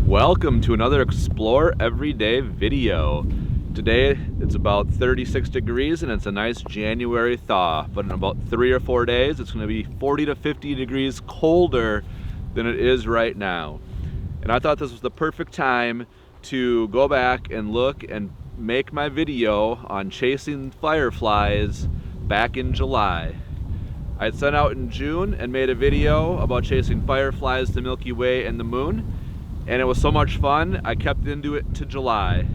Welcome to another Explore Everyday video. Today it's about 36 degrees and it's a nice January thaw, but in about 3 or 4 days it's going to be 40 to 50 degrees colder than it is right now. And I thought this was the perfect time to go back and look and make my video on chasing fireflies back in July. I had sent out in June and made a video about chasing fireflies, the Milky Way, and the moon. And it was so much fun, I kept into it to July.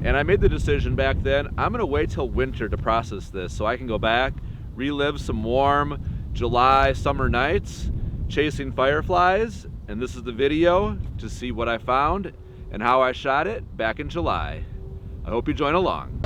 And I made the decision back then, I'm gonna wait till winter to process this so I can go back, relive some warm July summer nights, chasing fireflies. And this is the video to see what I found and how I shot it back in July. I hope you join along.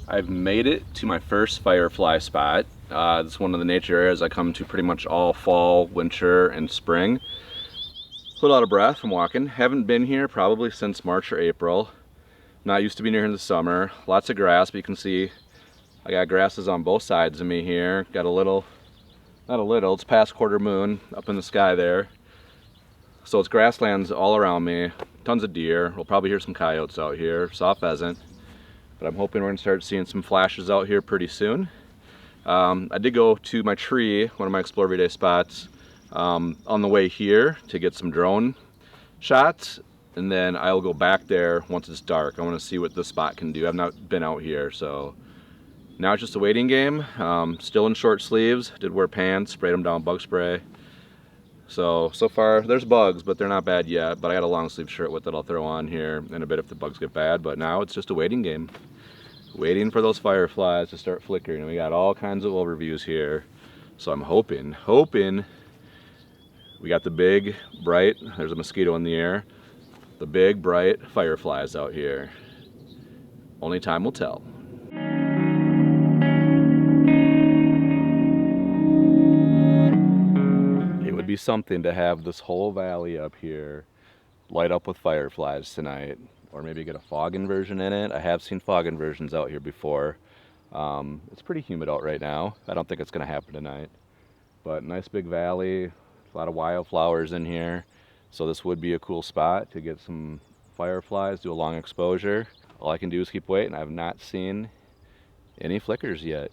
I've made it to my first firefly spot. This is one of the nature areas I come to pretty much all fall, winter, and spring. A little out of breath from walking. Haven't been here probably since March or April. Not used to being here in the summer. Lots of grass, but you can see I got grasses on both sides of me here. Got a little, not a little, it's past quarter moon up in the sky there. So it's grasslands all around me. Tons of deer. We'll probably hear some coyotes out here. Saw a pheasant. But I'm hoping we're going to start seeing some flashes out here pretty soon. I did go to my tree, one of my Explore Everyday spots, on the way here to get some drone shots. And then I'll go back there once it's dark. I want to see what this spot can do. I've not been out here, so now it's just a waiting game. Still in short sleeves. Did wear pants, sprayed them down with bug spray. So far there's bugs, but they're not bad yet. But I got a long sleeve shirt with it I'll throw on here in a bit if the bugs get bad. But now it's just a waiting game. Waiting for those fireflies to start flickering. And we got all kinds of overviews here. So I'm hoping we got the big, bright, there's a mosquito in the air. The big, bright fireflies out here. Only time will tell. Be something to have this whole valley up here light up with fireflies tonight, or maybe get a fog inversion in it. I have seen fog inversions out here before. It's pretty humid out right now. I don't think it's going to happen tonight, but nice big valley, a lot of wildflowers in here, so this would be a cool spot to get some fireflies, do a long exposure. All I can do is keep waiting. I have not seen any flickers yet.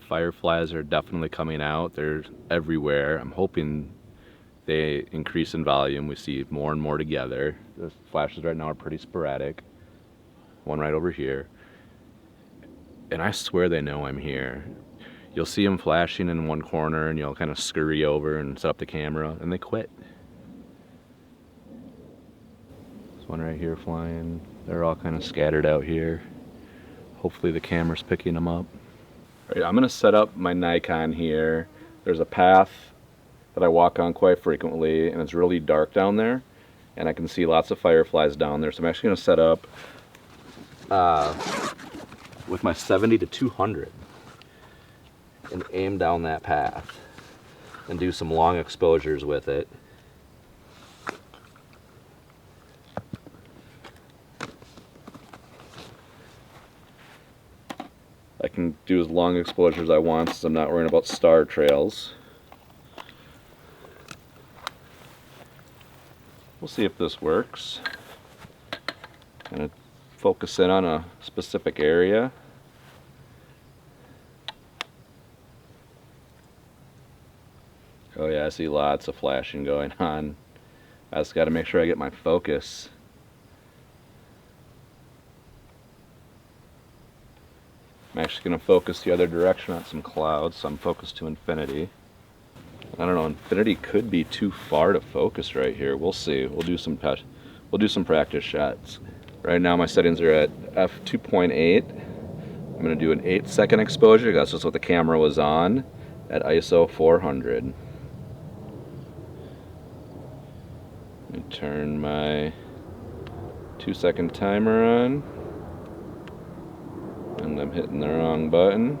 Fireflies are definitely coming out. They're everywhere. I'm hoping they increase in volume. We see more and more together. The flashes right now are pretty sporadic. One right over here. And I swear they know I'm here. You'll see them flashing in one corner and you'll kind of scurry over and set up the camera and they quit. There's one right here flying. They're all kind of scattered out here. Hopefully the camera's picking them up. All right, I'm gonna set up my Nikon here. There's a path that I walk on quite frequently and it's really dark down there and I can see lots of fireflies down there. So I'm actually gonna set up with my 70 to 200 and aim down that path and do some long exposures with it. I can do as long exposures as I want since I'm not worrying about star trails. We'll see if this works. Kind of focus in on a specific area. Oh yeah, I see lots of flashing going on. I just got to make sure I get my focus. I'm actually going to focus the other direction on some clouds, so I'm focused to infinity. I don't know, infinity could be too far to focus right here. We'll see. We'll do some practice shots. Right now my settings are at f2.8. I'm going to do an 8-second exposure. That's just what the camera was on at ISO 400. Let me turn my 2-second timer on. And I'm hitting the wrong button.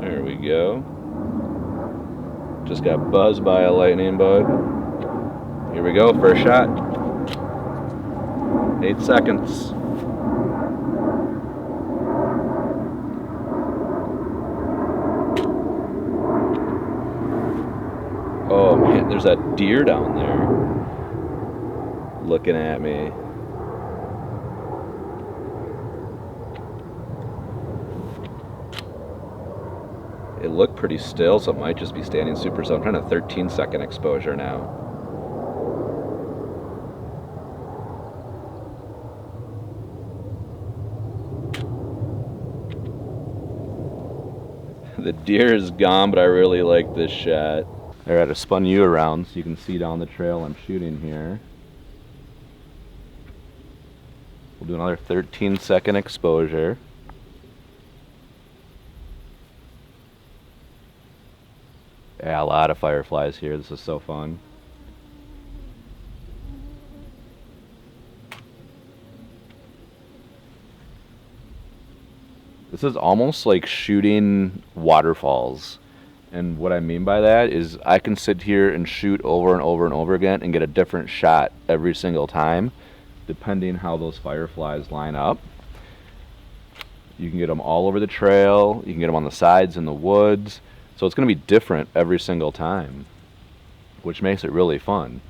There we go. Just got buzzed by a lightning bug. Here we go, first shot. 8 seconds. Oh man, there's that deer down there looking at me. It looked pretty still, so it might just be standing super still. I'm trying a 13-second exposure now. The deer is gone, but I really like this shot. Alright, I spun you around so you can see down the trail I'm shooting here. We'll do another 13-second exposure. Yeah, a lot of fireflies here. This is so fun. This is almost like shooting waterfalls. And what I mean by that is I can sit here and shoot over and over and over again and get a different shot every single time, depending how those fireflies line up. You can get them all over the trail. You can get them on the sides in the woods. So it's going to be different every single time, which makes it really fun.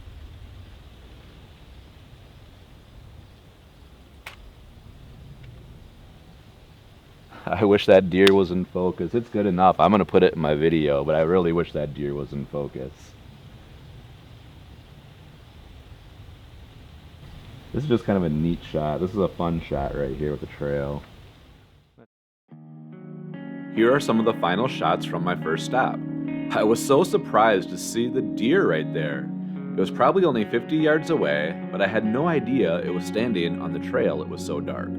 I wish that deer was in focus. It's good enough. I'm going to put it in my video, but I really wish that deer was in focus. This is just kind of a neat shot. This is a fun shot right here with the trail. Here are some of the final shots from my first stop. I was so surprised to see the deer right there. It was probably only 50 yards away, but I had no idea it was standing on the trail. It was so dark.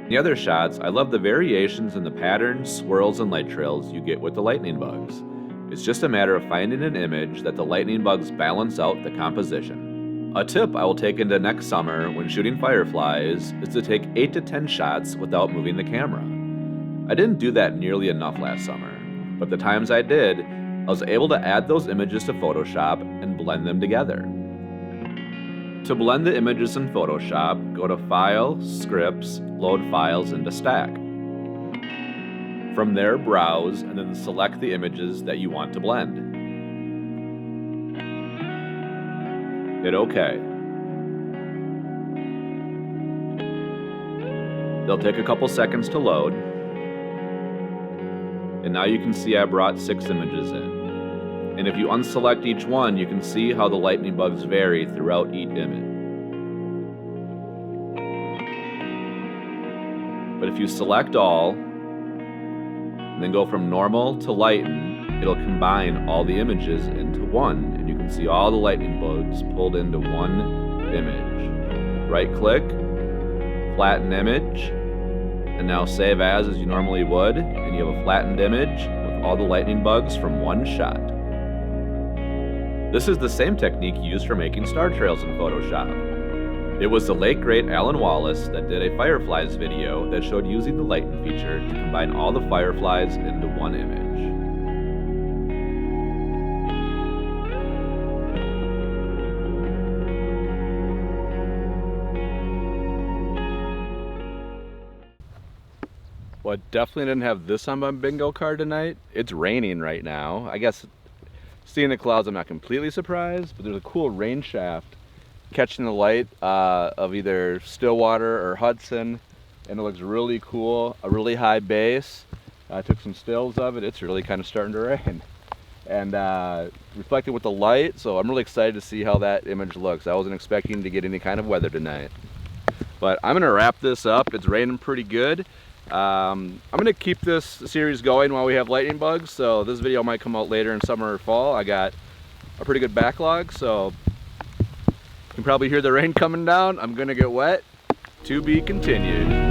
The other shots, I love the variations in the patterns, swirls, and light trails you get with the lightning bugs. It's just a matter of finding an image that the lightning bugs balance out the composition. A tip I will take into next summer when shooting fireflies is to take 8 to 10 shots without moving the camera. I didn't do that nearly enough last summer, but the times I did, I was able to add those images to Photoshop and blend them together. To blend the images in Photoshop, go to File, Scripts, Load Files into Stack. From there, browse and then select the images that you want to blend. Hit OK. They'll take a couple seconds to load. And now you can see I brought 6 images in. And if you unselect each one, you can see how the lightning bugs vary throughout each image. But if you select all, and then go from normal to lighten, it'll combine all the images into one, and you can see all the lightning bugs pulled into one image. Right click, flatten image, and now save as you normally would, and you have a flattened image with all the lightning bugs from one shot. This is the same technique used for making star trails in Photoshop. It was the late great Alan Wallace that did a Fireflies video that showed using the lighten feature to combine all the fireflies into one image. Well, I definitely didn't have this on my bingo card tonight. It's raining right now. I guess seeing the clouds, I'm not completely surprised, but there's a cool rain shaft catching the light of either Stillwater or Hudson, and it looks really cool. A really high base. I took some stills of it. It's really kind of starting to rain, and reflecting with the light, so I'm really excited to see how that image looks. I wasn't expecting to get any kind of weather tonight, but I'm gonna wrap this up. It's raining pretty good. I'm gonna keep this series going while we have lightning bugs, so this video might come out later in summer or fall. I got a pretty good backlog, so you can probably hear the rain coming down. I'm gonna get wet. To be continued.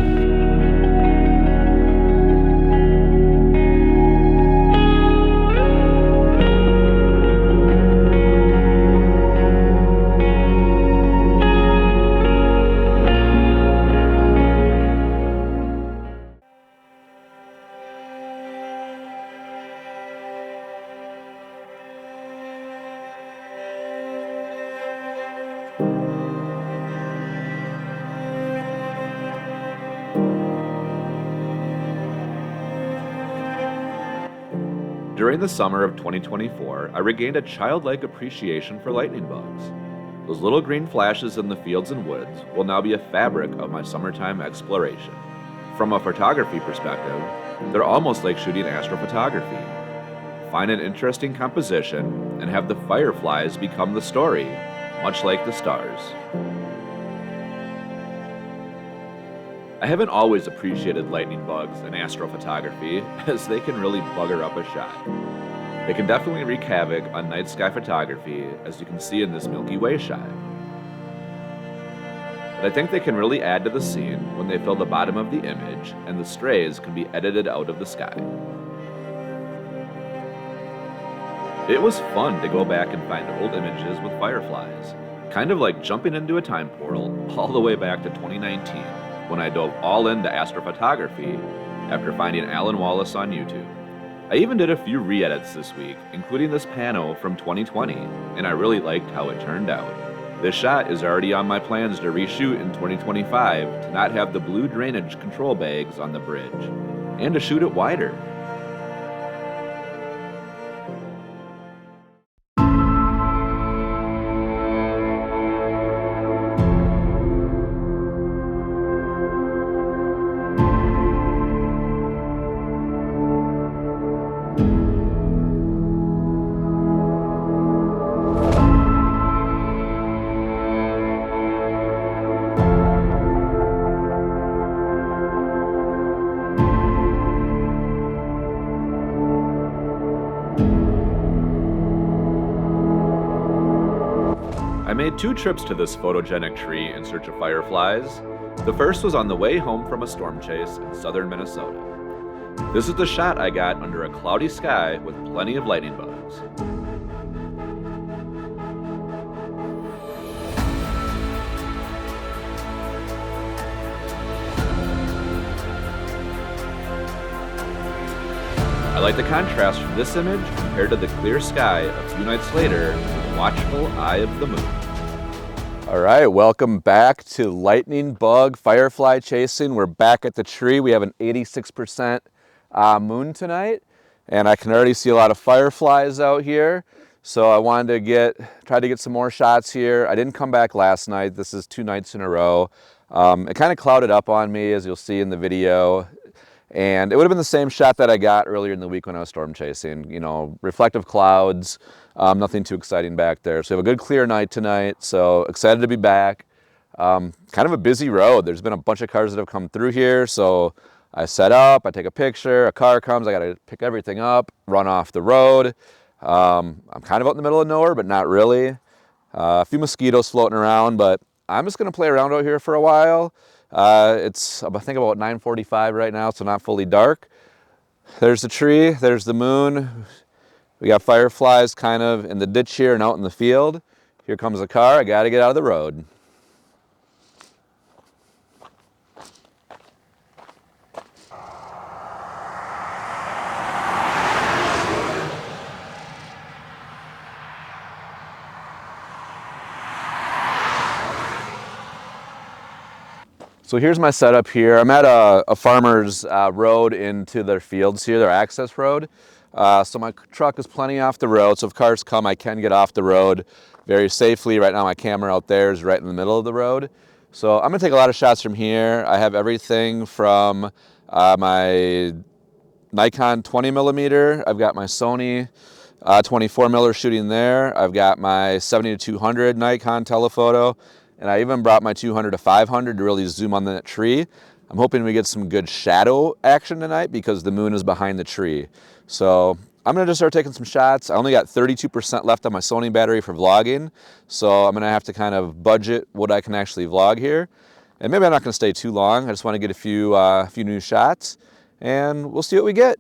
During the summer of 2024, I regained a childlike appreciation for lightning bugs. Those little green flashes in the fields and woods will now be a fabric of my summertime exploration. From a photography perspective, they're almost like shooting astrophotography. Find an interesting composition and have the fireflies become the story, much like the stars. I haven't always appreciated lightning bugs and astrophotography, as they can really bugger up a shot. They can definitely wreak havoc on night sky photography, as you can see in this Milky Way shot. But I think they can really add to the scene when they fill the bottom of the image and the strays can be edited out of the sky. It was fun to go back and find old images with fireflies, kind of like jumping into a time portal all the way back to 2019. When I dove all into astrophotography after finding Alan Wallace on YouTube. I even did a few re-edits this week, including this pano from 2020, and I really liked how it turned out. This shot is already on my plans to reshoot in 2025 to not have the blue drainage control bags on the bridge, and to shoot it wider. I made 2 trips to this photogenic tree in search of fireflies. The first was on the way home from a storm chase in southern Minnesota. This is the shot I got under a cloudy sky with plenty of lightning bugs. I like the contrast from this image compared to the clear sky a few nights later with the watchful eye of the moon. All right, welcome back to lightning bug firefly chasing. We're back at the tree. We have an 86% moon tonight, and I can already see a lot of fireflies out here. So I wanted to try to get some more shots here. I didn't come back last night. This is 2 nights in a row. It kind of clouded up on me, as you'll see in the video. And it would have been the same shot that I got earlier in the week when I was storm chasing. You know, reflective clouds, nothing too exciting back there. So we have a good clear night tonight, so excited to be back. Kind of a busy road. There's been a bunch of cars that have come through here, so I set up, I take a picture, a car comes, I gotta pick everything up, run off the road. I'm kind of out in the middle of nowhere, but not really. A few mosquitoes floating around, but I'm just gonna play around out here for a while. It's, I think, about 9:45 right now, so not fully dark. There's the tree, there's the moon. We got fireflies kind of in the ditch here and out in the field. Here comes the car, I gotta get out of the road. So here's my setup here. I'm at a farmer's road into their fields here, their access road. So my truck is plenty off the road, so if cars come, I can get off the road very safely. Right now my camera out there is right in the middle of the road. So I'm gonna take a lot of shots from here. I have everything from my Nikon 20mm, I've got my Sony 24mm shooting there, I've got my 70-200 Nikon telephoto, and I even brought my 200-500 to really zoom on that tree. I'm hoping we get some good shadow action tonight because the moon is behind the tree. So I'm gonna just start taking some shots. I only got 32% left on my Sony battery for vlogging, so I'm gonna have to kind of budget what I can actually vlog here. And maybe I'm not gonna stay too long. I just wanna get a few new shots, and we'll see what we get.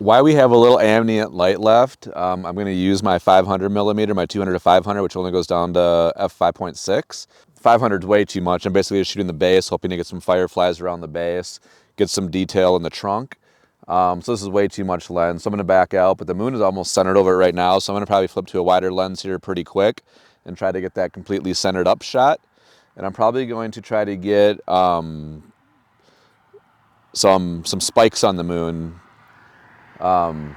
While we have a little ambient light left, I'm going to use my 500mm, my 200-500, which only goes down to f5.6. 500 is way too much. I'm basically just shooting the base, hoping to get some fireflies around the base, get some detail in the trunk. So this is way too much lens, so I'm going to back out, but the moon is almost centered over it right now, so I'm going to probably flip to a wider lens here pretty quick and try to get that completely centered up shot. And I'm probably going to try to get some spikes on the moon. So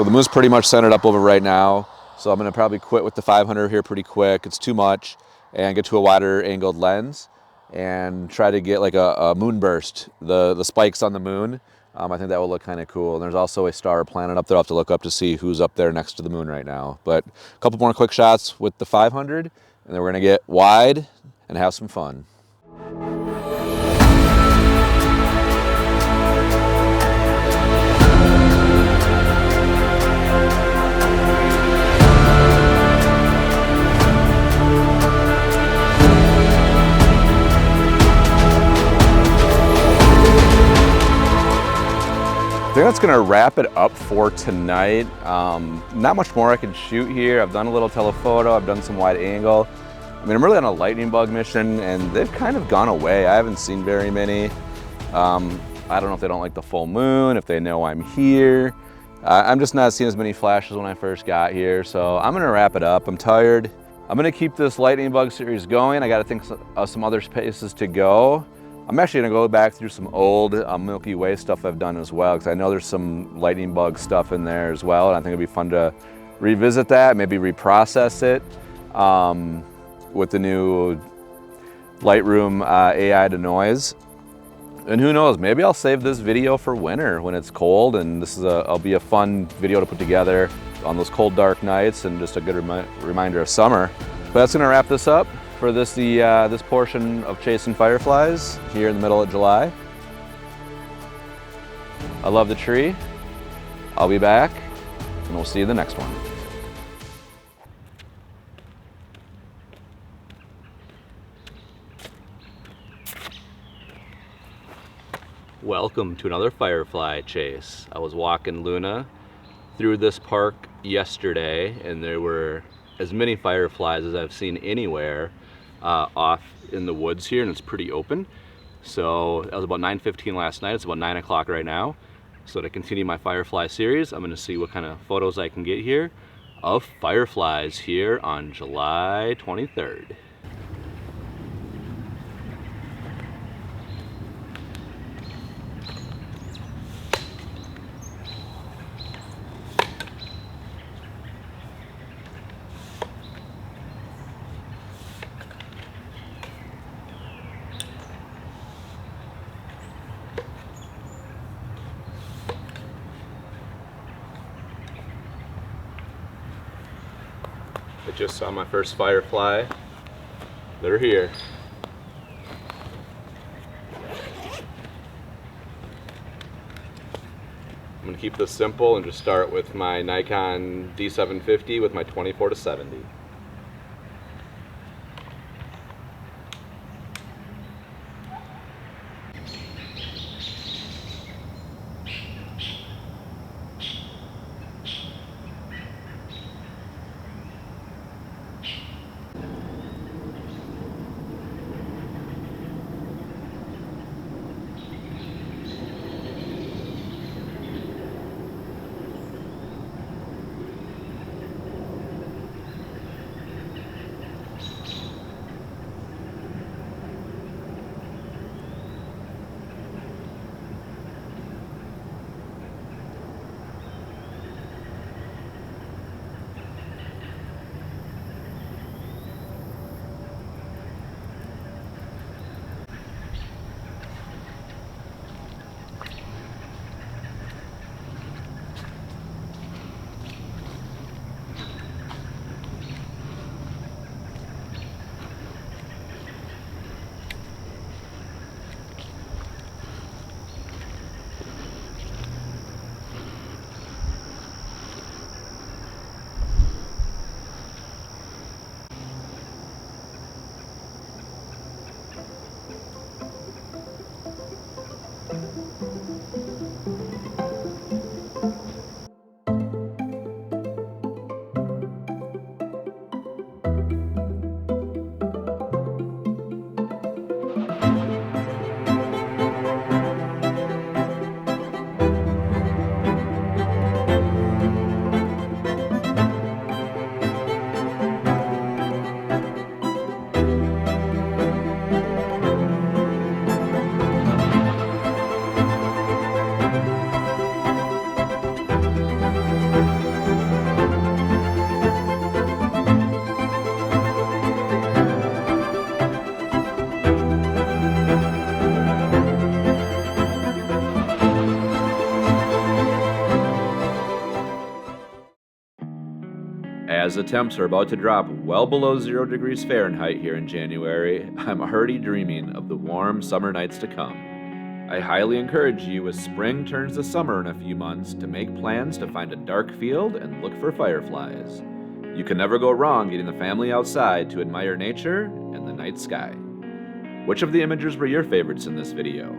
the moon's pretty much centered up over right now, so I'm going to probably quit with the 500 here pretty quick. It's too much, and get to a wider angled lens and try to get like a moon burst, the spikes on the moon. I think that will look kind of cool. And there's also a star planet up there. I'll have to look up to see who's up there next to the moon right now. But a couple more quick shots with the 500, and then we're going to get wide and have some fun. I think that's gonna wrap it up for tonight. Not much more I can shoot here. I've done a little telephoto, I've done some wide angle. I mean, I'm really on a lightning bug mission, and they've kind of gone away. I haven't seen very many. I don't know if they don't like the full moon, if they know I'm here. I'm just not seeing as many flashes when I first got here, so I'm gonna wrap it up. I'm tired. I'm gonna keep this lightning bug series going. I gotta think of some other places to go. I'm actually gonna go back through some old Milky Way stuff I've done as well, because I know there's some lightning bug stuff in there as well, and I think it'd be fun to revisit that, maybe reprocess it with the new Lightroom AI to noise. And who knows, maybe I'll save this video for winter when it's cold, and this is it'll be a fun video to put together on those cold, dark nights, and just a good reminder of summer. But that's gonna wrap this up for this portion of chasing fireflies here in the middle of July. I love the tree. I'll be back, and we'll see you in the next one. Welcome to another firefly chase. I was walking Luna through this park yesterday, and there were as many fireflies as I've seen anywhere off in the woods here, and it's pretty open. So that was about 9:15 last night. It's about 9 o'clock right now. So to continue my firefly series, I'm going to see what kind of photos I can get here of fireflies here on July 23rd. The Just saw my first firefly. They're here. I'm gonna keep this simple and just start with my Nikon D750 with my 24-70. As the temps are about to drop well below 0 degrees Fahrenheit here in January, I'm already dreaming of the warm summer nights to come. I highly encourage you as spring turns to summer in a few months to make plans to find a dark field and look for fireflies. You can never go wrong getting the family outside to admire nature and the night sky. Which of the images were your favorites in this video?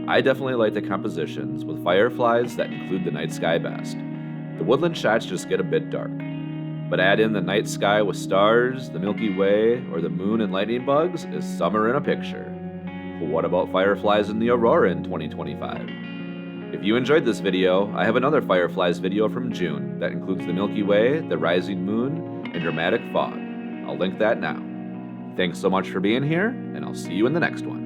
I definitely like the compositions with fireflies that include the night sky best. The woodland shots just get a bit dark. But add in the night sky with stars, the Milky Way, or the moon and lightning bugs is summer in a picture. But what about fireflies in the aurora in 2025? If you enjoyed this video, I have another fireflies video from June that includes the Milky Way, the rising moon, and dramatic fog. I'll link that now. Thanks so much for being here, and I'll see you in the next one.